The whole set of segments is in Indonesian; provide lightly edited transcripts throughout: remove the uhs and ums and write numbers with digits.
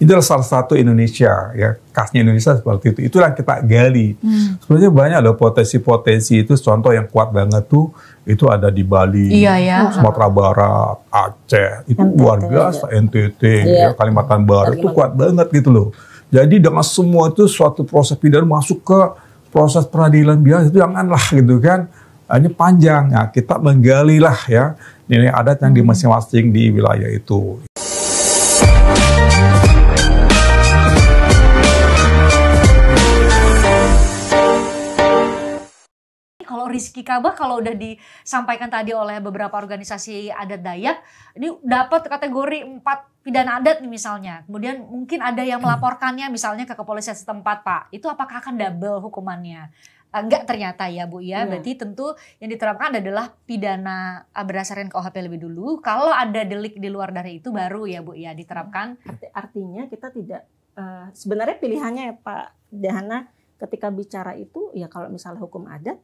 Itulah salah satu Indonesia, ya khasnya Indonesia seperti itu. Itulah yang kita gali. Sebenarnya banyak loh potensi-potensi itu. Contoh yang kuat banget tuh itu ada di Bali, Sumatera Barat, Aceh, itu NTT, luar biasa, NTT, ya, Kalimantan Barat itu kuat banget gitu loh. Jadi dengan semua itu suatu proses pidana masuk ke proses peradilan biasa itu janganlah gitu kan. Hanya panjang. Nah, kita menggali lah ya nilai adat yang di masing-masing di wilayah itu. Kalau Rizky Kaba, kalau udah disampaikan tadi oleh beberapa organisasi adat Dayak, ini dapat kategori 4 pidana adat nih misalnya. Kemudian mungkin ada yang melaporkannya misalnya ke kepolisian setempat, Pak. Itu apakah akan double hukumannya? Enggak ternyata ya Bu ya. Berarti tentu yang diterapkan adalah pidana berdasarkan KUHP lebih dulu. Kalau ada delik di luar dari itu baru ya Bu ya diterapkan. Artinya kita tidak, sebenarnya pilihannya ya Pak Dahana ketika bicara itu ya kalau misalnya hukum adat,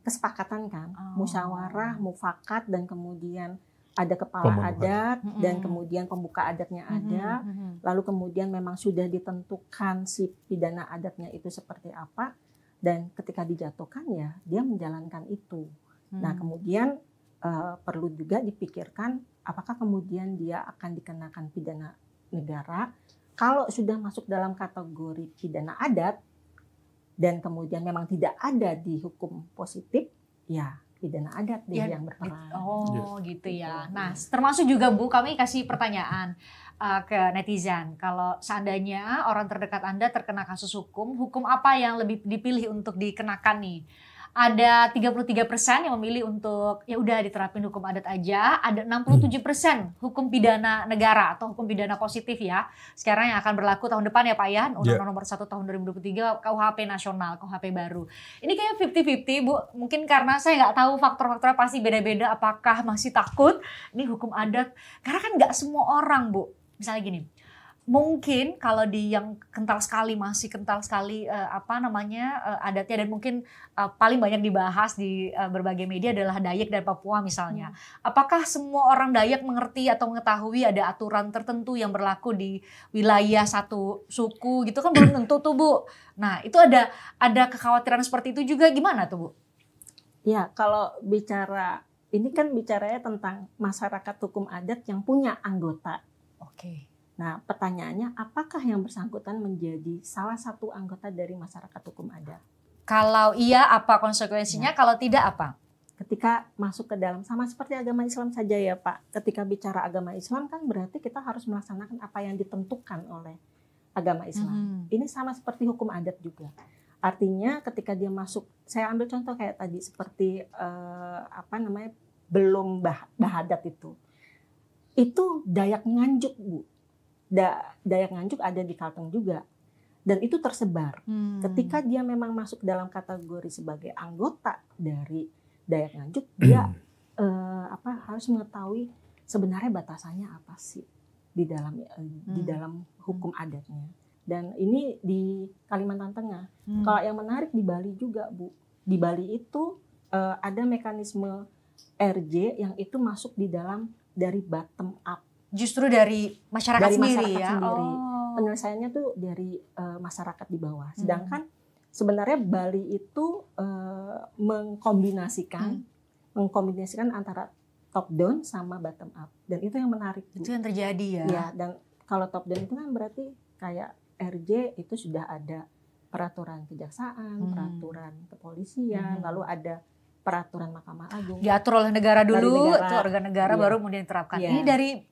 kesepakatan kan, musyawarah, mufakat, dan kemudian ada kepala adat dan kemudian pembuka adatnya ada, lalu kemudian memang sudah ditentukan si pidana adatnya itu seperti apa, dan ketika dijatuhkan ya dia menjalankan itu. Nah kemudian perlu juga dipikirkan apakah kemudian dia akan dikenakan pidana negara kalau sudah masuk dalam kategori pidana adat dan kemudian memang tidak ada di hukum positif, ya pidana adat deh yang berperan. Gitu ya. Nah, termasuk juga Bu, kami kasih pertanyaan ke netizen. Kalau seandainya orang terdekat Anda terkena kasus hukum apa yang lebih dipilih untuk dikenakan nih? Ada 33% yang memilih untuk ya udah diterapin hukum adat aja, ada 67% hukum pidana negara atau hukum pidana positif ya. Sekarang yang akan berlaku tahun depan ya Pak ya, Undang-Undang Nomor 1 Tahun 2023 KUHP nasional, KUHP baru. Ini kayak 50-50 Bu, mungkin karena saya nggak tahu faktor-faktornya pasti beda-beda, apakah masih takut ini hukum adat, karena kan nggak semua orang Bu, misalnya gini. Mungkin kalau di yang kental sekali, masih kental sekali adatnya dan mungkin paling banyak dibahas di berbagai media adalah Dayak dan Papua misalnya. Apakah semua orang Dayak mengerti atau mengetahui ada aturan tertentu yang berlaku di wilayah satu suku gitu kan belum tentu tuh Bu. Nah itu ada kekhawatiran seperti itu juga, gimana tuh Bu? Ya kalau bicara, ini kan bicaranya tentang masyarakat hukum adat yang punya anggota. Oke. Nah, pertanyaannya apakah yang bersangkutan menjadi salah satu anggota dari masyarakat hukum adat? Kalau iya, apa konsekuensinya? Kalau tidak, apa? Ketika masuk ke dalam, sama seperti agama Islam saja ya Pak. Ketika bicara agama Islam kan berarti kita harus melaksanakan apa yang ditentukan oleh agama Islam. Ini sama seperti hukum adat juga. Artinya ketika dia masuk, saya ambil contoh kayak tadi seperti belum bahadat itu Dayak Nganjuk Bu. Dayak Nganjuk ada di Kalteng juga dan itu tersebar. Ketika dia memang masuk dalam kategori sebagai anggota dari Dayak Nganjuk, dia harus mengetahui sebenarnya batasannya apa sih di dalam hukum adatnya. Dan ini di Kalimantan Tengah. Kalau yang menarik di Bali juga Bu, di Bali itu ada mekanisme RJ yang itu masuk di dalam dari bottom up. Justru dari masyarakat sendiri ya? Penyelesaiannya tuh dari masyarakat di bawah. Sedangkan sebenarnya Bali itu mengkombinasikan antara top down sama bottom up. Dan itu yang menarik. Itu yang terjadi ya? Ya, dan kalau top down itu kan berarti kayak RJ itu sudah ada peraturan kejaksaan, peraturan kepolisian, lalu ada peraturan Mahkamah Agung. Diatur oleh negara dulu, itu organ negara baru kemudian diterapkan. Ini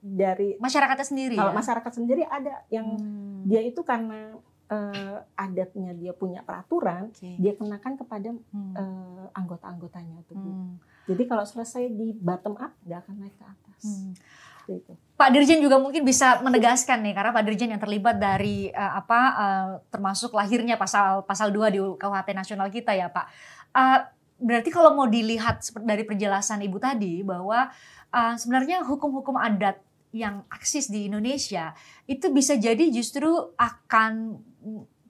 dari masyarakatnya sendiri. Kalau ya? masyarakat sendiri ada yang dia itu karena adatnya dia punya peraturan, dia kenakan kepada anggota-anggotanya tuh. Jadi kalau selesai di bottom up, dia akan naik ke atas. Gitu. Pak Dirjen juga mungkin bisa menegaskan nih, karena Pak Dirjen yang terlibat dari termasuk lahirnya pasal 2 di KUHP nasional kita ya Pak. Berarti kalau mau dilihat dari penjelasan Ibu tadi bahwa sebenarnya hukum-hukum adat yang eksis di Indonesia itu bisa jadi justru akan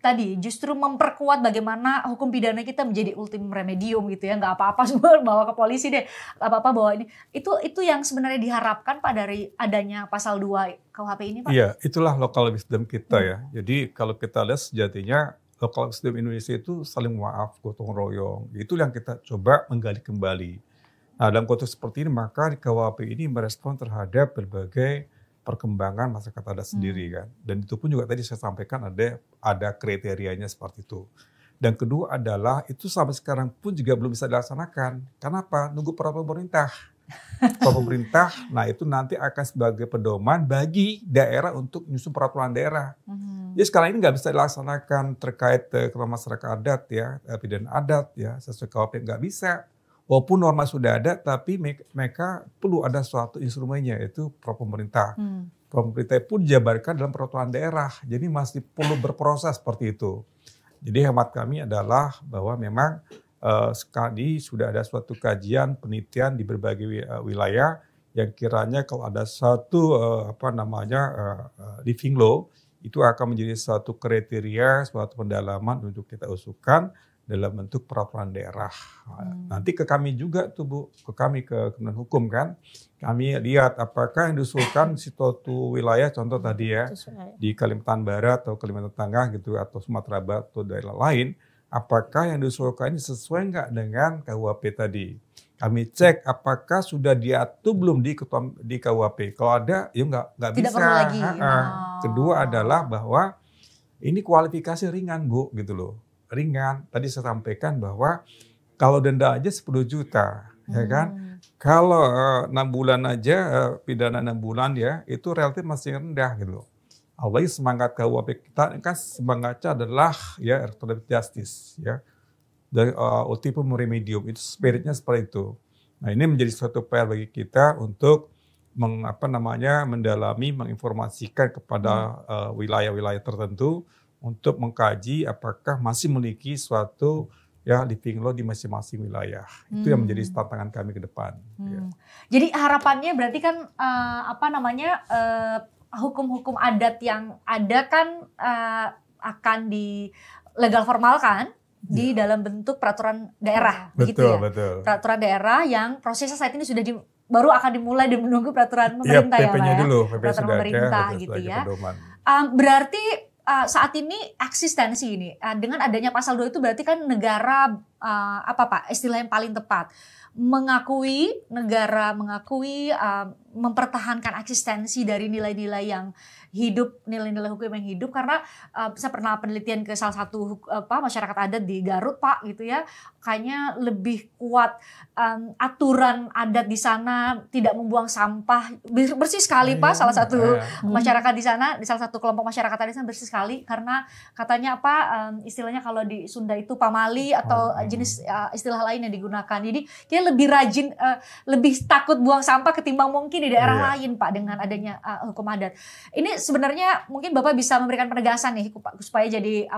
tadi justru memperkuat bagaimana hukum pidana kita menjadi ultimum remedium gitu ya, nggak apa-apa semua bawa ke polisi deh, nggak apa-apa bawa ini. Itu yang sebenarnya diharapkan Pak dari adanya pasal 2 KUHP ini Pak? Iya, itulah local wisdom kita ya. Jadi kalau kita lihat sejatinya local wisdom Indonesia itu saling maaf, gotong royong. Itu yang kita coba menggali kembali. Nah, dalam konteks seperti ini maka di KUHP ini merespon terhadap berbagai perkembangan masyarakat adat sendiri kan. Dan itu pun juga tadi saya sampaikan ada kriterianya seperti itu. Dan kedua adalah itu sampai sekarang pun juga belum bisa dilaksanakan. Kenapa? Nunggu peraturan pemerintah. Pemerintah, nah itu nanti akan sebagai pedoman bagi daerah untuk menyusun peraturan daerah. Jadi sekarang ini nggak bisa dilaksanakan terkait ke masyarakat adat ya, pidana adat ya, sesuai KUHP nggak bisa. Walaupun norma sudah ada, tapi mereka perlu ada suatu instrumennya, yaitu pemerintah. Pemerintah pun dijabarkan dalam peraturan daerah, jadi masih perlu berproses seperti itu. Jadi hemat kami adalah bahwa memang sekali sudah ada suatu kajian penelitian di berbagai wilayah yang kiranya kalau ada satu living law itu akan menjadi suatu kriteria, suatu pendalaman untuk kita usulkan dalam bentuk peraturan daerah. Nanti ke kami juga tuh Bu, ke Kementerian Hukum kan. Kami lihat apakah yang diusulkan di suatu wilayah, contoh tadi ya, di Kalimantan Barat atau Kalimantan Tengah gitu, atau Sumatera Barat atau daerah lain, apakah yang diusulkan ini sesuai nggak dengan KUHP tadi. Kami cek apakah sudah diatur belum di KUHP. Kalau ada, ya nggak bisa. Tidak perlu lagi. Kedua adalah bahwa ini kualifikasi ringan Bu, gitu loh. Ringan. Tadi saya sampaikan bahwa kalau denda aja 10 juta, ya kan? Kalau 6 bulan aja, pidana 6 bulan ya, itu relatif masih rendah gitu loh. Apalagi semangat KUHP kita kan semangatnya adalah ya restoratif justice ya. Dari ultimum remedium, itu spiritnya seperti itu. Nah, ini menjadi suatu PR bagi kita untuk mendalami, menginformasikan kepada wilayah-wilayah tertentu untuk mengkaji apakah masih memiliki suatu ya living law di masing-masing wilayah. Itu yang menjadi tantangan kami ke depan. Ya. Jadi harapannya berarti kan hukum-hukum adat yang ada kan akan di legal formalkan di dalam bentuk peraturan daerah, begitu ya? Betul. Peraturan daerah yang prosesnya saat ini sudah baru akan dimulai dan menunggu peraturan pemerintah ya Pak ya? dulu, peraturan pemerintah ada, gitu ya. Berarti saat ini eksistensi ini dengan adanya pasal 2 itu berarti kan negara istilah yang paling tepat negara mengakui mempertahankan eksistensi dari nilai-nilai yang hidup, nilai-nilai hukum yang hidup, karena saya pernah penelitian ke salah satu masyarakat adat di Garut Pak gitu ya, kayaknya lebih kuat aturan adat di sana, tidak membuang sampah, bersih sekali Pak, salah satu masyarakat di sana, di salah satu kelompok masyarakat adat di sana bersih sekali, karena katanya istilahnya kalau di Sunda itu pamali atau jenis istilah lain yang digunakan, jadi dia lebih rajin, lebih takut buang sampah ketimbang mungkin di daerah lain Pak dengan adanya hukum adat. Ini sebenarnya mungkin Bapak bisa memberikan penegasan nih supaya jadi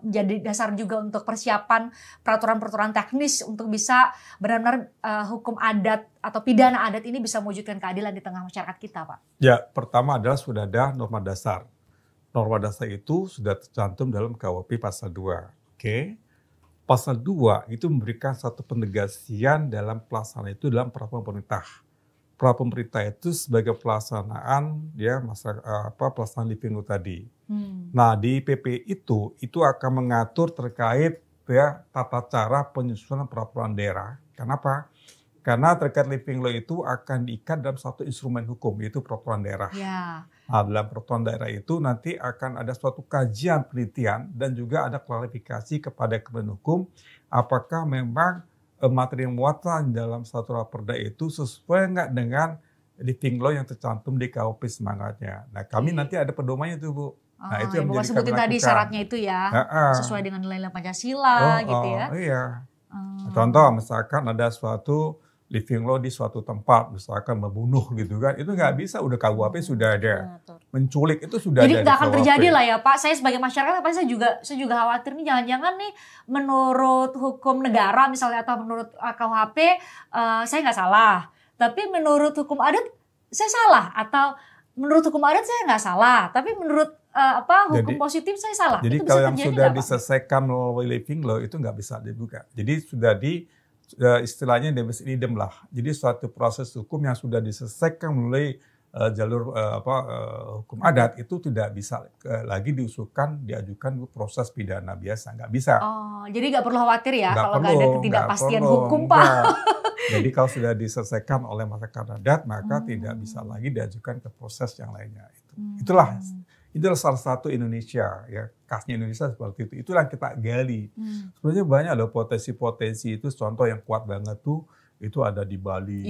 jadi dasar juga untuk persiapan peraturan-peraturan teknis untuk bisa benar-benar hukum adat atau pidana adat ini bisa mewujudkan keadilan di tengah masyarakat kita Pak. Ya, pertama adalah sudah ada norma dasar. Norma dasar itu sudah tercantum dalam KUHP pasal 2. Oke. Pasal 2 itu memberikan satu penegasian dalam pelaksanaan itu dalam peraturan pemerintah. Peraturan pemerintah itu sebagai pelaksanaan pelaksanaan living law tadi. Nah, di PP itu akan mengatur terkait ya tata cara penyusunan peraturan daerah. Kenapa? Karena terkait living law itu akan diikat dalam satu instrumen hukum, yaitu peraturan daerah. Ya. Nah, dalam peraturan daerah itu nanti akan ada suatu kajian penelitian dan juga ada klarifikasi kepada Kementerian Hukum apakah memang materi muatan dalam satu raperda itu sesuai nggak dengan living law yang tercantum di KUHP semangatnya. Nah, kami nanti ada pedomannya itu Bu. Nah, itu yang Bapak sebutin tadi syaratnya itu ya, sesuai dengan nilai-nilai Pancasila gitu ya. Iya. Contoh misalkan ada suatu living law di suatu tempat, misalkan membunuh gitu kan, itu nggak bisa, udah KUHP sudah ada. Menculik itu sudah ada. Jadi nggak akan terjadi lah ya Pak, saya sebagai masyarakat saya juga khawatir nih, jangan-jangan nih menurut hukum negara misalnya atau menurut KUHP saya nggak salah, tapi menurut hukum adat saya salah, atau menurut hukum adat saya nggak salah, tapi menurut hukum positif saya salah. Jadi itu kalau yang sudah diselesaikan melalui living law itu nggak bisa dibuka. Jadi sudah istilahnya deus in idem lah. Jadi suatu proses hukum yang sudah diselesaikan melalui jalur hukum adat itu tidak bisa lagi diajukan proses pidana biasa, nggak bisa. Oh, jadi nggak perlu khawatir ya kalau nggak ada ketidakpastian hukum, Pak. Jadi kalau sudah diselesaikan oleh masyarakat adat, maka tidak bisa lagi diajukan ke proses yang lainnya. Itulah salah satu Indonesia, ya khasnya Indonesia seperti itu. Itulah yang kita gali. Sebenarnya banyak loh potensi-potensi itu. Contoh yang kuat banget tuh itu ada di Bali,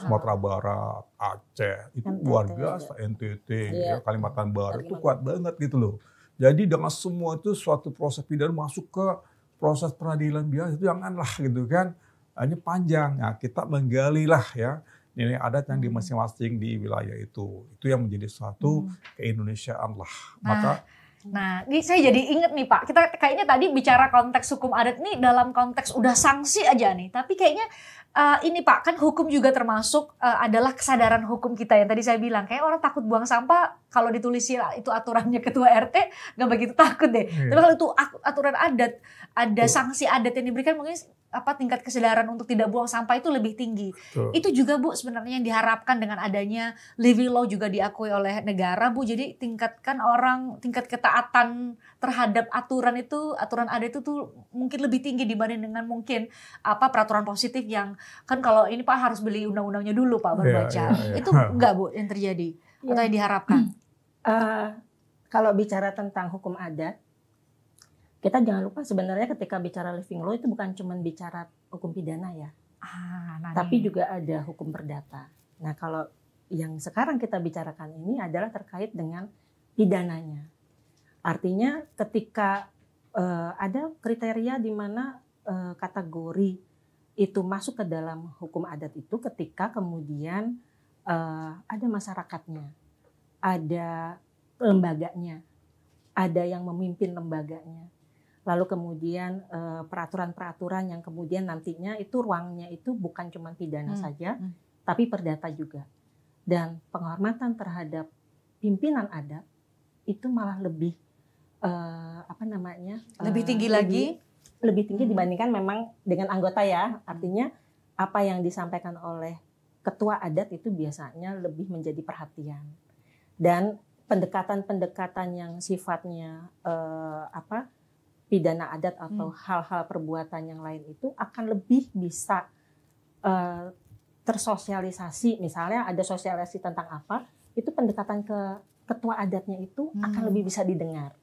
Sumatera Barat, Aceh, itu luar biasa, NTT, Kalimantan Barat itu kuat banget gitu loh. Jadi dengan semua itu suatu proses pidana masuk ke proses peradilan biasa itu janganlah gitu kan. Hanya panjang. Nah, kita menggalilah ya nilai adat yang di masing-masing di wilayah itu yang menjadi suatu keindonesiaan lah. Nah, ini saya jadi inget nih Pak, kita kayaknya tadi bicara konteks hukum adat nih dalam konteks udah sanksi aja nih, tapi kayaknya ini Pak, kan hukum juga termasuk adalah kesadaran hukum kita yang tadi saya bilang, kayak orang takut buang sampah kalau ditulis itu aturannya ketua RT nggak begitu takut deh. Tapi kalau itu aturan adat, ada sanksi adat yang diberikan mungkin tingkat kesadaran untuk tidak buang sampah itu lebih tinggi. Itu juga Bu sebenarnya yang diharapkan dengan adanya living law juga diakui oleh negara Bu. Jadi tingkat ketaatan terhadap aturan adat itu tuh mungkin lebih tinggi dibanding dengan mungkin peraturan positif yang kan kalau ini Pak harus beli undang-undangnya dulu Pak baru baca. Itu enggak Bu yang terjadi atau yang diharapkan? Kalau bicara tentang hukum adat, kita jangan lupa sebenarnya ketika bicara living law itu bukan cuma bicara hukum pidana ya, tapi juga ada hukum perdata. Nah kalau yang sekarang kita bicarakan ini adalah terkait dengan pidananya. Artinya ketika ada kriteria di mana kategori itu masuk ke dalam hukum adat itu ketika kemudian ada masyarakatnya, ada lembaganya, ada yang memimpin lembaganya. Lalu kemudian peraturan-peraturan yang kemudian nantinya itu ruangnya itu bukan cuma pidana saja, tapi perdata juga. Dan penghormatan terhadap pimpinan adat itu malah lebih lebih tinggi lagi, lebih tinggi dibandingkan memang dengan anggota ya. Artinya apa yang disampaikan oleh ketua adat itu biasanya lebih menjadi perhatian. Dan pendekatan-pendekatan yang sifatnya pidana adat atau hal-hal perbuatan yang lain itu akan lebih bisa tersosialisasi. Misalnya ada sosialisasi tentang apa, itu pendekatan ke ketua adatnya itu akan lebih bisa didengar.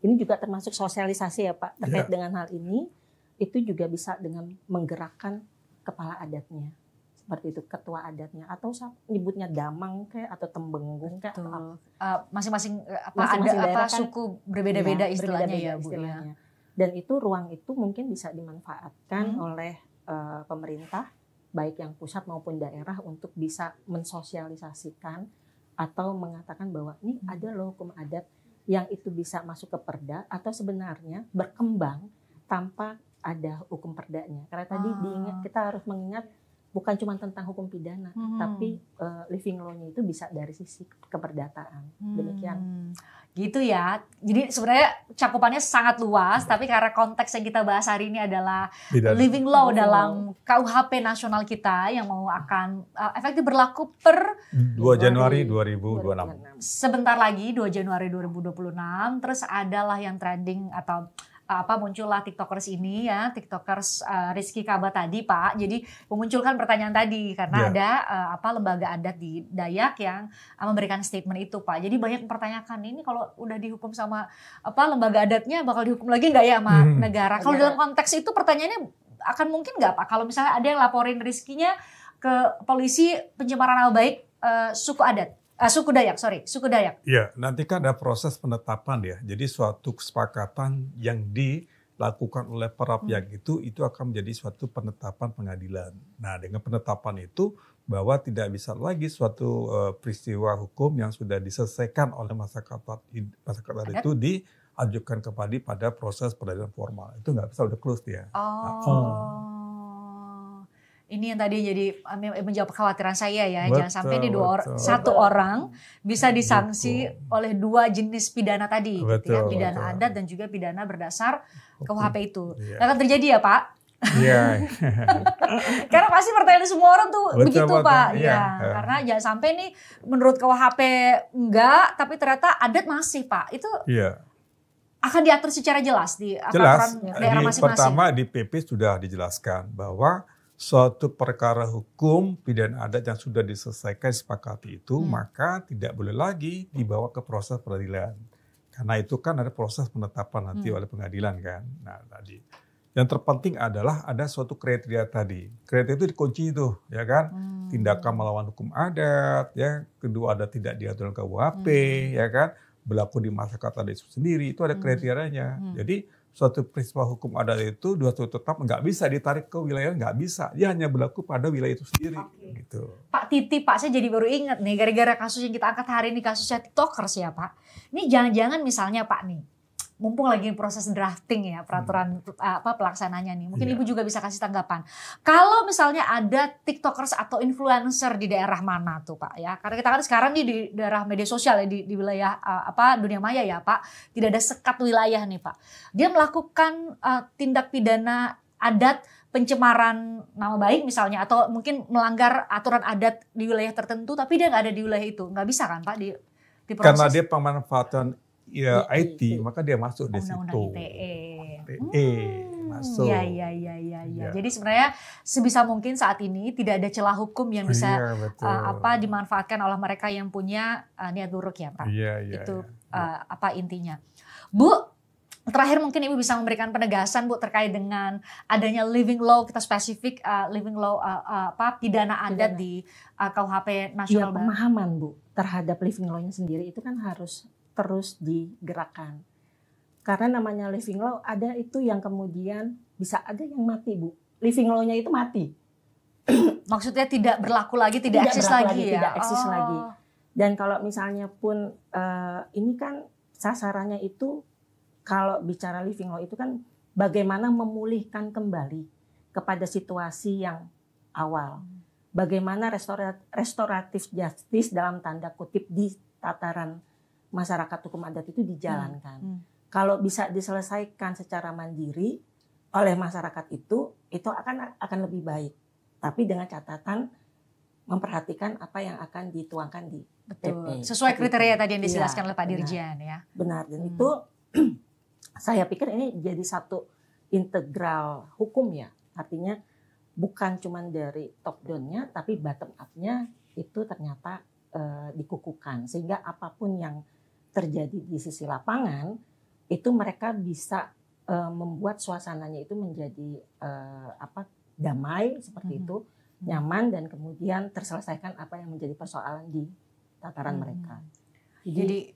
Ini juga termasuk sosialisasi ya Pak, terkait dengan hal ini, itu juga bisa dengan menggerakkan kepala adatnya. Seperti itu, ketua adatnya, atau nyebutnya damang kayak atau tembenggung kayak atau masing-masing daerah kan, suku berbeda-beda istilahnya ya Bu. Istilahnya. Dan itu ruang itu mungkin bisa dimanfaatkan oleh pemerintah baik yang pusat maupun daerah untuk bisa mensosialisasikan atau mengatakan bahwa ini ada loh hukum adat yang itu bisa masuk ke perda atau sebenarnya berkembang tanpa ada hukum perdanya. Karena tadi kita harus mengingat bukan cuma tentang hukum pidana, tapi living law-nya itu bisa dari sisi keperdataan. Demikian. Gitu ya. Jadi sebenarnya cakupannya sangat luas, tapi karena konteks yang kita bahas hari ini adalah living law dalam KUHP nasional kita yang akan efektif berlaku per 2 Januari 2026. Sebentar lagi 2 Januari 2026. Terus adalah yang trending atau muncullah TikTokers ini ya, TikTokers Rizky Kaba tadi Pak. Jadi memunculkan pertanyaan tadi karena ada lembaga adat di Dayak yang memberikan statement itu Pak. Jadi banyak mempertanyakan ini kalau udah dihukum sama lembaga adatnya bakal dihukum lagi nggak ya sama negara? Kalau dalam konteks itu pertanyaannya akan mungkin nggak Pak? Kalau misalnya ada yang laporin Rizkynya ke polisi pencemaran nama baik suku adat. Suku Dayak. Ya, nanti kan ada proses penetapan ya. Jadi suatu kesepakatan yang dilakukan oleh para pihak itu akan menjadi suatu penetapan pengadilan. Nah, dengan penetapan itu bahwa tidak bisa lagi suatu peristiwa hukum yang sudah diselesaikan oleh masyarakat itu diajukan pada proses peradilan formal. Itu nggak bisa udah close dia. Ini yang tadi jadi menjawab kekhawatiran saya ya, Betul, jangan sampai nih satu betul. orang bisa disanksi oleh 2 jenis pidana tadi, gitu ya, Betul, pidana betul. adat dan juga pidana berdasar KUHP itu. Iya. Nggak akan terjadi ya Pak? Iya. Karena pasti pertanyaan semua orang tuh Betul, begitu betul. Pak. Iya. Ya, karena jangan sampai nih menurut KUHP enggak, tapi ternyata adat masih Pak. Itu Iya. akan diatur secara jelas di Jelas. peraturan daerah Di masing-masing. pertama di PP sudah dijelaskan bahwa suatu perkara hukum pidana adat yang sudah diselesaikan sepakati itu maka tidak boleh lagi dibawa ke proses peradilan. Karena itu kan ada proses penetapan nanti oleh pengadilan kan. Nah, tadi yang terpenting adalah ada suatu kriteria tadi. Kriteria itu dikunci itu, ya kan? Tindakan melawan hukum adat, ya. Kedua ada tidak diatur dalam KUHP, ya kan? Berlaku di masyarakat adat itu sendiri, itu ada kriterianya. Jadi suatu peristiwa hukum adat itu dua tetap nggak bisa ditarik ke wilayah, nggak bisa. Dia hanya berlaku pada wilayah itu sendiri. Gitu. Pak Titi, Pak saya jadi baru ingat nih, gara-gara kasus yang kita angkat hari ini, kasusnya TikTokers ya Pak. Ini jangan-jangan misalnya Pak nih, mumpung lagi proses drafting ya peraturan pelaksananya nih. Mungkin Ibu juga bisa kasih tanggapan. Kalau misalnya ada TikTokers atau influencer di daerah mana tuh Pak ya? Karena kita kan sekarang nih di daerah media sosial ya, di wilayah dunia maya ya Pak. Tidak ada sekat wilayah nih Pak. Dia melakukan tindak pidana adat, pencemaran nama baik misalnya, atau mungkin melanggar aturan adat di wilayah tertentu, tapi dia nggak ada di wilayah itu. Nggak bisa kan Pak diproses? Karena dia pemanfaatan IT, maka dia masuk di situ. Undang-undang ITE. Masuk. Iya. Jadi sebenarnya sebisa mungkin saat ini tidak ada celah hukum yang bisa dimanfaatkan oleh mereka yang punya niat buruk ya Pak. Itu intinya. Bu, terakhir mungkin Ibu bisa memberikan penegasan Bu terkait dengan adanya living law, kita spesifik living law pidana adat di KUHP nasional. Pemahaman Bu terhadap living law-nya sendiri itu kan harus terus digerakkan. Karena namanya living law, ada itu yang kemudian bisa ada yang mati Bu. Living law-nya itu mati. Maksudnya tidak berlaku lagi, tidak eksis lagi ya? Tidak eksis lagi. Dan kalau misalnya pun ini kan sasarannya itu, kalau bicara living law itu kan bagaimana memulihkan kembali kepada situasi yang awal. Bagaimana restoratif justice dalam tanda kutip di tataran masyarakat hukum adat itu dijalankan. Kalau bisa diselesaikan secara mandiri oleh masyarakat itu akan lebih baik. Tapi dengan catatan memperhatikan apa yang akan dituangkan di PP. Sesuai kriteria tadi yang dijelaskan oleh Pak Dirjen ya. Benar, dan itu saya pikir ini jadi satu integral hukum ya. Artinya bukan cuma dari top down-nya, tapi bottom up-nya itu ternyata dikukuhkan. Sehingga apapun yang terjadi di sisi lapangan, itu mereka bisa membuat suasananya itu menjadi damai seperti itu, nyaman, dan kemudian terselesaikan apa yang menjadi persoalan di tataran mereka. Jadi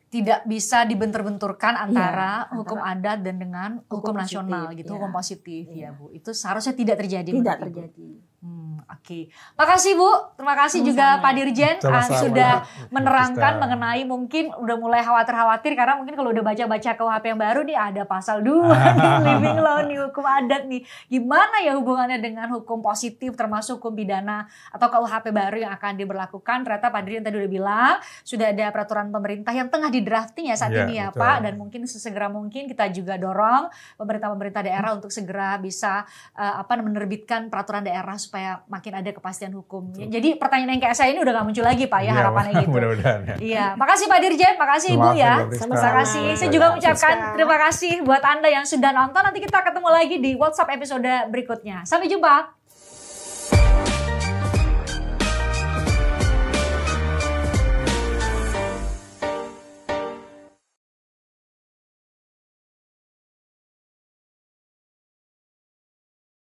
tidak bisa dibentur-benturkan antara hukum adat dan dengan hukum nasional gitu, hukum positif ya Bu. Itu seharusnya tidak terjadi. Tidak terjadi. Oke. Makasih Bu, terima kasih juga Pak Dirjen sudah menerangkan mengenai, mungkin udah mulai khawatir-khawatir karena mungkin kalau udah baca-baca KUHP yang baru nih ada pasal 2 nih living law nih, hukum adat nih. Gimana ya hubungannya dengan hukum positif termasuk hukum pidana atau KUHP baru yang akan diberlakukan. Ternyata Pak Dirjen tadi udah bilang sudah ada peraturan pemerintah yang tengah di drafting ya saat ini ya betul. Pak, dan mungkin sesegera mungkin kita juga dorong pemerintah daerah untuk segera bisa menerbitkan peraturan daerah supaya makin ada kepastian hukum. Jadi pertanyaan yang kayak saya ini udah gak muncul lagi Pak ya, harapannya gitu. Mudah-mudahan. Iya, makasih Pak Dirjen, makasih Ibu ya. Terima kasih. Saya juga mengucapkan terima kasih buat Anda yang sudah nonton. Nanti kita ketemu lagi di WhatsApp episode berikutnya. Sampai jumpa.